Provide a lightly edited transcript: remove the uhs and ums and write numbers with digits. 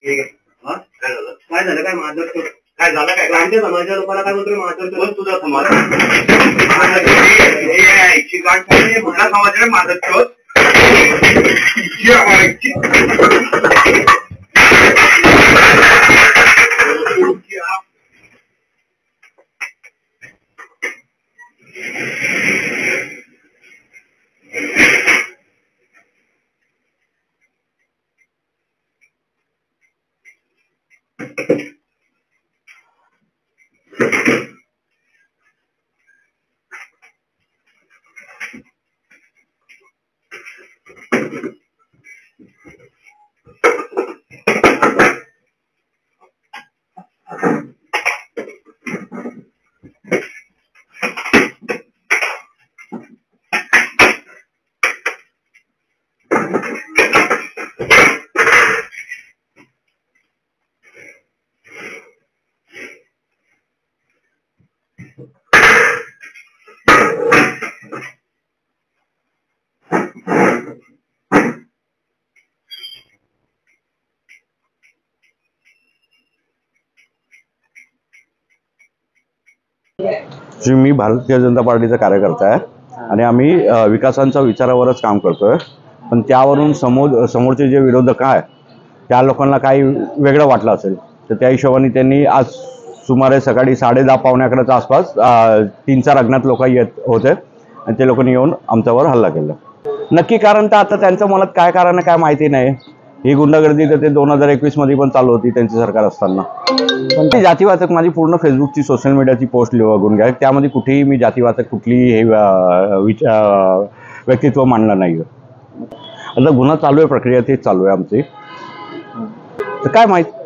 काय झालं काय माझं काय झालं काय आमच्या समाजाच्या लोकांना काय म्हणतो माझं तुझा समाज कुठला समाज आहे माझं शोध मी भारतीय जनता पार्टीचा कार्यकर्ता आहे आणि आम्ही विकासांच्या विचारावरच काम करतोय, पण त्यावरून समोरचे जे विरोधक आहे त्या लोकांना काही वेगळं वाटलं असेल, तर त्या हिशोबाने त्यांनी आज सुमारे सकाळी 10:30 पावणे 11च्या आसपास 3-4 अज्ञात लोक येत होते आणि ते लोकांनी येऊन आमच्यावर हल्ला केला. नक्की कारण तर आता त्यांचं मनात काय कारण आहे काय माहिती नाही. ही गुंडागर्दी तर ते 2021 मध्ये पण चालू होती त्यांची सरकार असताना. पण ती जातीवाचक माझी पूर्ण फेसबुकची सोशल मीडियाची पोस्ट बघून घ्या, त्यामध्ये कुठेही मी जातीवाचक कुठलीही हे व्यक्तित्व मांडलं नाही. आता गुन्हा चालू आहे, प्रक्रिया तेच चालू आहे आमची. तर काय माहिती